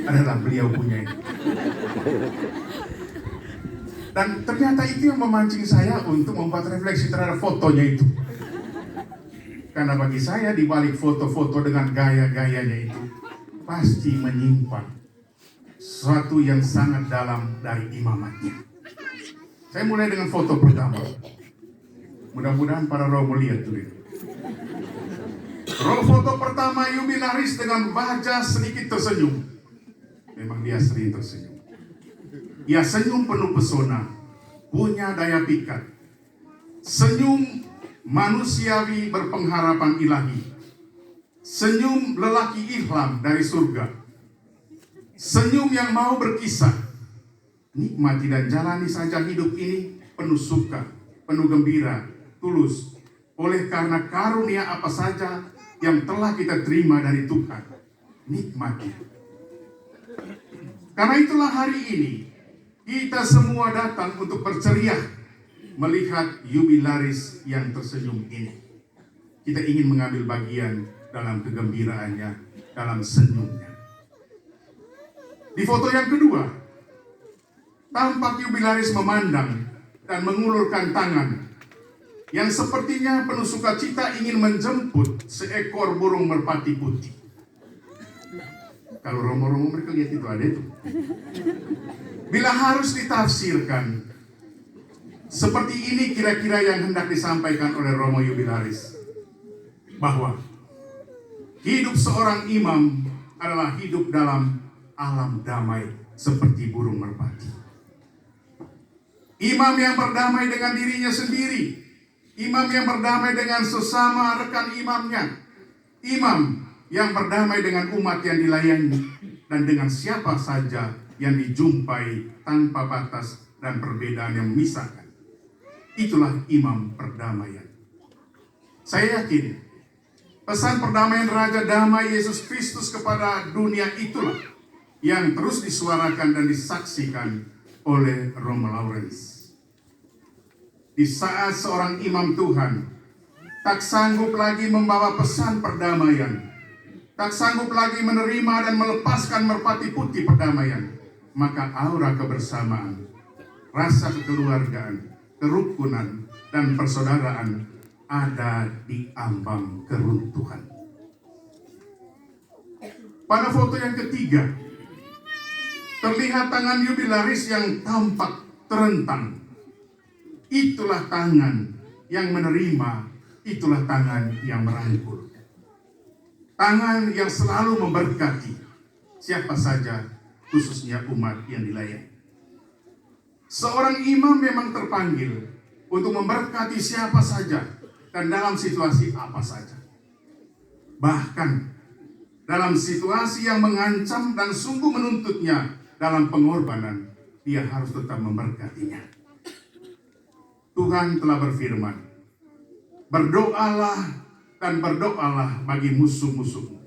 adalah beliau punya itu. Dan ternyata itu yang memancing saya untuk membuat refleksi terhadap fotonya itu. Karena bagi saya di balik foto-foto dengan gaya-gayanya itu pasti menyimpan sesuatu yang sangat dalam dari imamatnya. Saya mulai dengan foto pertama. Mudah-mudahan para roh melihat dulu. Roh foto pertama Jubilaris dengan wajah sedikit tersenyum. Memang dia sering tersenyum. Ia senyum penuh pesona, punya daya pikat. Senyum manusiawi berpengharapan ilahi. Senyum lelaki ilham dari surga. Senyum yang mau berkisah. Nikmati dan jalani saja hidup ini penuh suka, penuh gembira, tulus. Oleh karena karunia apa saja yang telah kita terima dari Tuhan. Nikmati. Karena itulah hari ini kita semua datang untuk berceria melihat Jubilaris yang tersenyum ini. Kita ingin mengambil bagian dalam kegembiraannya, dalam senyumnya. Di foto yang kedua, tampak Jubilaris memandang dan mengulurkan tangan yang sepertinya penuh sukacita ingin menjemput seekor burung merpati putih. Kalau romo-romo mereka lihat itu ada itu. Bila harus ditafsirkan, seperti ini kira-kira yang hendak disampaikan oleh Romo Jubilaris. Bahwa hidup seorang imam adalah hidup dalam alam damai seperti burung merpati. Imam yang berdamai dengan dirinya sendiri. Imam yang berdamai dengan sesama rekan imamnya. Imam yang berdamai dengan umat yang dilayani. Dan dengan siapa saja yang dijumpai tanpa batas dan perbedaan yang memisahkan. Itulah imam perdamaian. Saya yakin pesan perdamaian Raja Damai Yesus Kristus kepada dunia itulah yang terus disuarakan dan disaksikan oleh Romo Lawrence. Di saat seorang imam Tuhan tak sanggup lagi membawa pesan perdamaian, tak sanggup lagi menerima dan melepaskan merpati putih perdamaian, maka aura kebersamaan, rasa kekeluargaan, kerukunan, dan persaudaraan ada di ambang keruntuhan. Pada foto yang ketiga, terlihat tangan Jubilaris yang tampak terentang. Itulah tangan yang menerima, itulah tangan yang merangkul. Tangan yang selalu memberkati siapa saja, khususnya umat yang dilayani. Seorang imam memang terpanggil untuk memberkati siapa saja dan dalam situasi apa saja. Bahkan dalam situasi yang mengancam dan sungguh menuntutnya dalam pengorbanan, dia harus tetap memberkatinya. Tuhan telah berfirman, berdoalah dan berdoalah bagi musuh-musuhmu.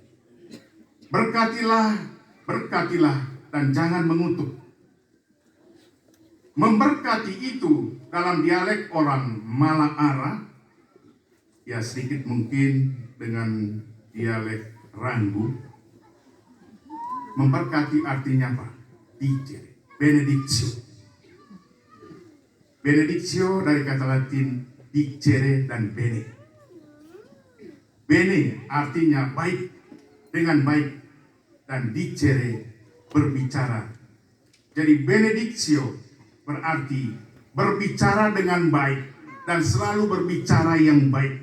Berkatilah, berkatilah dan jangan mengutuk. Memberkati itu dalam dialek orang Malaara, ya sedikit mungkin dengan dialek Ranggu. Memberkati artinya apa? Dicere, benedictio. Benedictio dari kata Latin dicere dan bene. Bene artinya baik, dengan baik, dan dicere berbicara. Jadi benedictio berarti berbicara dengan baik dan selalu berbicara yang baik.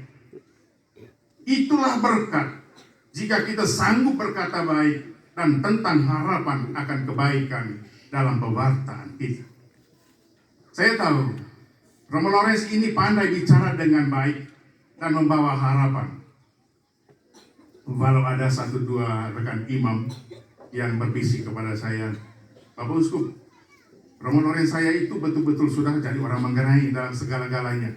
Itulah berkat jika kita sanggup berkata baik dan tentang harapan akan kebaikan dalam pewartaan kita. Saya tahu Romo Lawrence ini pandai bicara dengan baik dan membawa harapan. Walau ada satu dua rekan imam yang berbisik kepada saya, Bapak Uskup, Romo Lawrence saya itu betul-betul sudah jadi orang Manggarai dalam segala-galanya,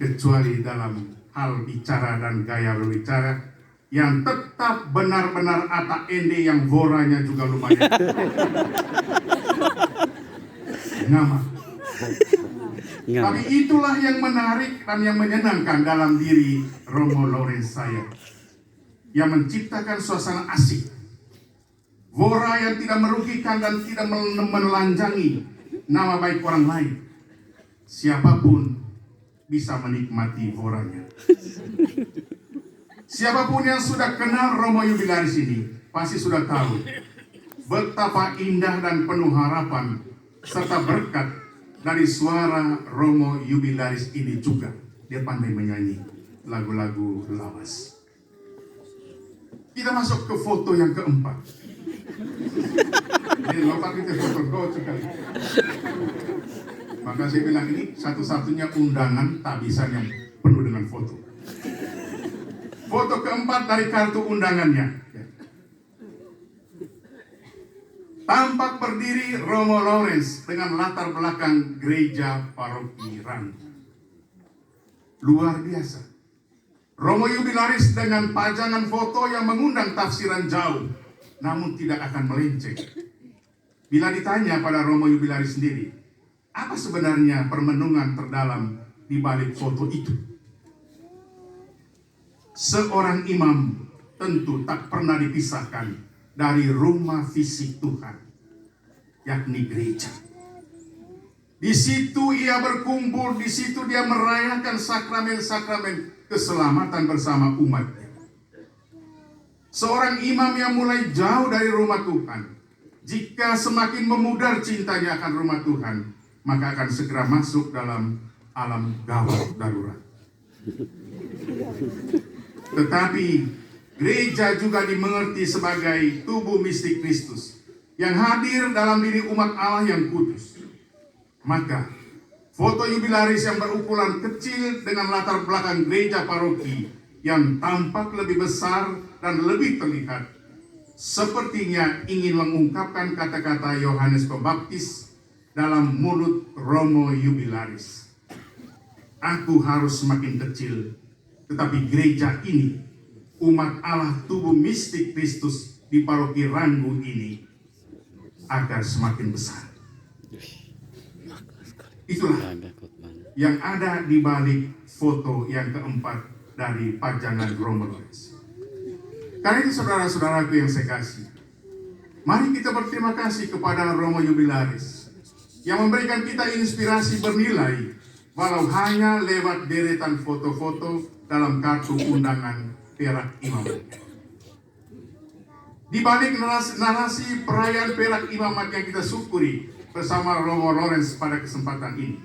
kecuali dalam hal bicara dan gaya berbicara yang tetap benar-benar ata ende yang voranya juga lumayan. Nama. Tapi itulah yang menarik dan yang menyenangkan dalam diri Romo Lawrence saya, yang menciptakan suasana asik, Vora yang tidak merugikan dan tidak menelanjangi nama baik orang lain. Siapapun bisa menikmati voranya. Siapapun yang sudah kenal Romo Jubilaris ini pasti sudah tahu betapa indah dan penuh harapan serta berkat dari suara Romo Jubilaris ini juga. Dia pandai menyanyi lagu-lagu lawas. Kita masuk ke foto yang keempat. Ini lompat itu foto kau sekali. Maka saya bilang ini satu-satunya undangan tabisan yang penuh dengan foto. Foto keempat dari kartu undangannya. Tampak berdiri Romo Lawrence dengan latar belakang gereja paroki Rangu. Luar biasa. Romo Jubilaris dengan pajangan foto yang mengundang tafsiran jauh, namun tidak akan melenceng. Bila ditanya pada Romo Jubilaris sendiri, apa sebenarnya permenungan terdalam di balik foto itu? Seorang imam tentu tak pernah dipisahkan dari rumah fisik Tuhan, yakni gereja. Di situ ia berkumpul, di situ dia merayakan sakramen-sakramen keselamatan bersama umatnya. Seorang imam yang mulai jauh dari rumah Tuhan, jika semakin memudar cintanya akan rumah Tuhan, maka akan segera masuk dalam alam gawat darurat. Tetapi gereja juga dimengerti sebagai tubuh mistik Kristus yang hadir dalam diri umat Allah yang kudus. Maka foto Jubilaris yang berukuran kecil dengan latar belakang gereja paroki yang tampak lebih besar dan lebih terlihat, sepertinya ingin mengungkapkan kata-kata Yohanes Pembaptis dalam mulut Romo Jubilaris. Aku harus semakin kecil, tetapi gereja ini, umat Allah tubuh mistik Kristus di paroki Rangu ini, agar semakin besar. Itulah yang ada di balik foto yang keempat dari pajangan Romo Lawrence. Karena itu saudara-saudaraku yang saya kasih, mari kita berterima kasih kepada Romo Jubilaris yang memberikan kita inspirasi bernilai, walau hanya lewat deretan foto-foto dalam kartu undangan perak imamat. Di balik narasi perayaan perak imamat yang kita syukuri bersama Romo Lawrence pada kesempatan ini,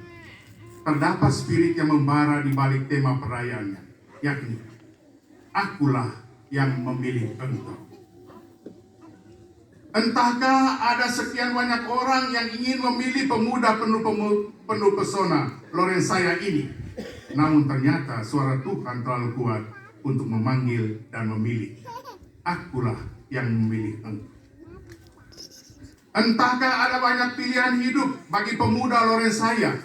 terdapat spirit yang membara di balik tema perayaannya, yakni akulah yang memilih engkau. Entahkah ada sekian banyak orang yang ingin memilih pemuda penuh pesona Lawrence saya ini, namun ternyata suara Tuhan terlalu kuat untuk memanggil dan memilih. Akulah yang memilih engkau. Entahkah ada banyak pilihan hidup bagi pemuda Lawrence saya,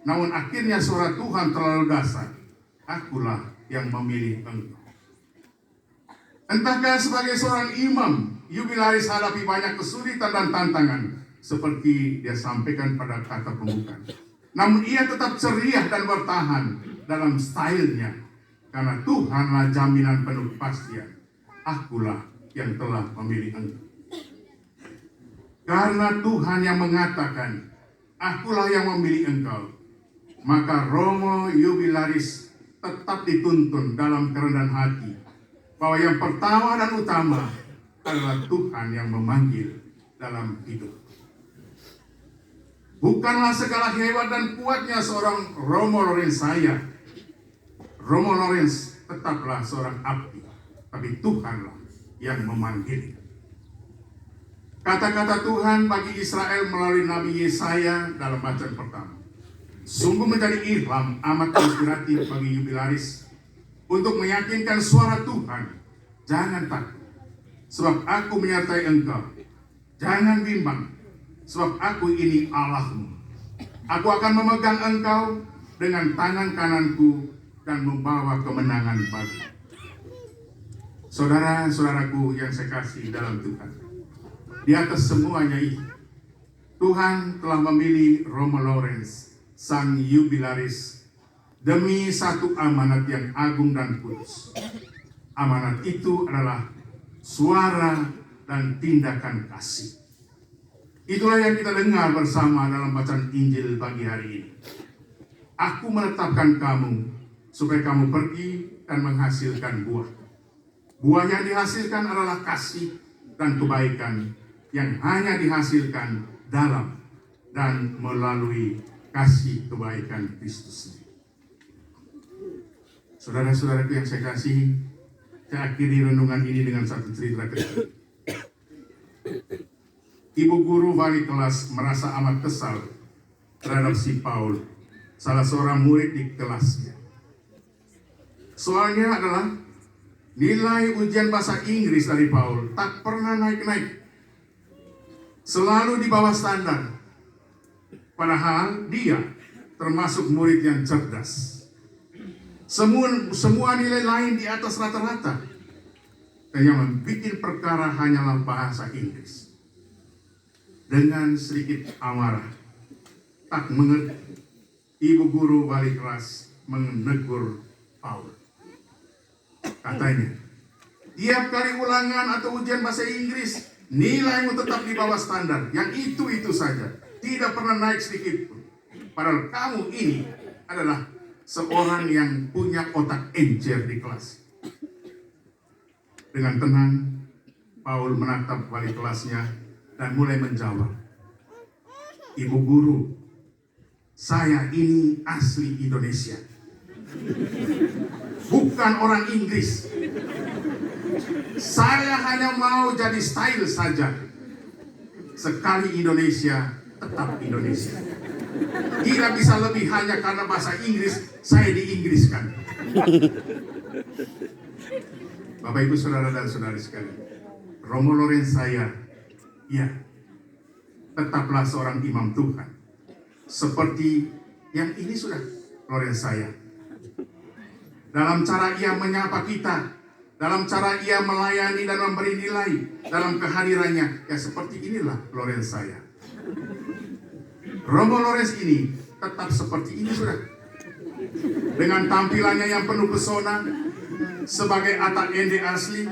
namun akhirnya suara Tuhan terlalu dasar. Akulah yang memilih engkau. Entahkah sebagai seorang imam, Jubilaris hadapi banyak kesulitan dan tantangan, seperti dia sampaikan pada kata pembuka. Namun ia tetap ceria dan bertahan dalam stylenya, karena Tuhanlah jaminan penuh kepastian. Akulah yang telah memilih engkau. Karena Tuhan yang mengatakan, akulah yang memilih engkau, maka Romo Jubilaris tetap dituntun dalam kerendahan hati, bahwa yang pertama dan utama adalah Tuhan yang memanggil dalam hidup. Bukanlah segala hebat dan kuatnya seorang Romo Lawrence saya. Romo Lawrence tetaplah seorang abdi, tapi Tuhanlah yang memanggil. Kata-kata Tuhan bagi Israel melalui Nabi Yesaya dalam bacaan pertama sungguh menjadi ilham amat inspiratif bagi Jubilaris untuk meyakinkan suara Tuhan. Jangan takut, sebab aku menyertai engkau. Jangan bimbang, sebab aku ini Allahmu. Aku akan memegang engkau dengan tangan kananku dan membawa kemenangan bagimu. Saudara-saudaraku yang saya kasih dalam Tuhan, di atas semuanya itu, Tuhan telah memilih Romo Lawrence, sang Jubilaris, demi satu amanat yang agung dan kudus. Amanat itu adalah suara dan tindakan kasih. Itulah yang kita dengar bersama dalam bacaan Injil pagi hari ini. Aku menetapkan kamu supaya kamu pergi dan menghasilkan buah. Buah yang dihasilkan adalah kasih dan kebaikan yang hanya dihasilkan dalam dan melalui kasih kebaikan Kristus sendiri. Saudara-saudaraku yang saya kasihi, saya akhiri renungan ini dengan satu cerita kecil. Ibu guru wali kelas merasa amat kesal terhadap si Paul, salah seorang murid di kelasnya. Soalnya adalah nilai ujian bahasa Inggris dari Paul tak pernah naik-naik, selalu di bawah standar. Padahal dia termasuk murid yang cerdas. Semua nilai lain di atas rata-rata. Dan yang membuat perkara hanyalah bahasa Inggris. Dengan sedikit amarah, tak mengerti, ibu guru wali kelas menegur Paul. Katanya, tiap kali ulangan atau ujian bahasa Inggris, nilaimu tetap di bawah standar. Yang itu saja, tidak pernah naik sedikit pun. Padahal kamu ini adalah seorang yang punya otak encer di kelas. Dengan tenang, Paul menatap wali kelasnya dan mulai menjawab. Ibu guru, saya ini asli Indonesia. Bukan orang Inggris. Saya hanya mau jadi style saja. Sekali Indonesia, tetap Indonesia. Tidak bisa lebih hanya karena bahasa Inggris, saya diinggriskan. Bapak Ibu Saudara dan Saudari sekalian, Romo Lorenz saya, ya, tetaplah seorang imam Tuhan. Seperti yang ini sudah Lorenz saya. Dalam cara ia menyapa kita, dalam cara ia melayani dan memberi nilai dalam kehadirannya, ya seperti inilah Lorenz saya. Romo Lorenz ini tetap seperti ini sudah. Dengan tampilannya yang penuh pesona, sebagai atak ende asli,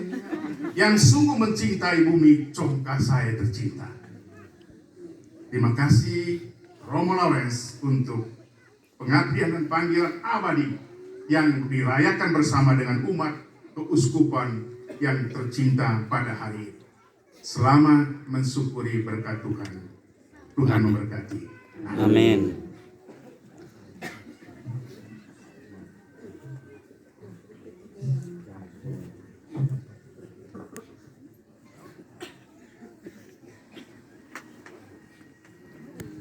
yang sungguh mencintai bumi, congkak saya tercinta. Terima kasih Romo Lorenz untuk pengabdian dan panggilan abadi yang dirayakan bersama dengan umat keuskupan yang tercinta pada hari ini. Selamat mensyukuri berkat Tuhan. Tuhan memberkati. Amin.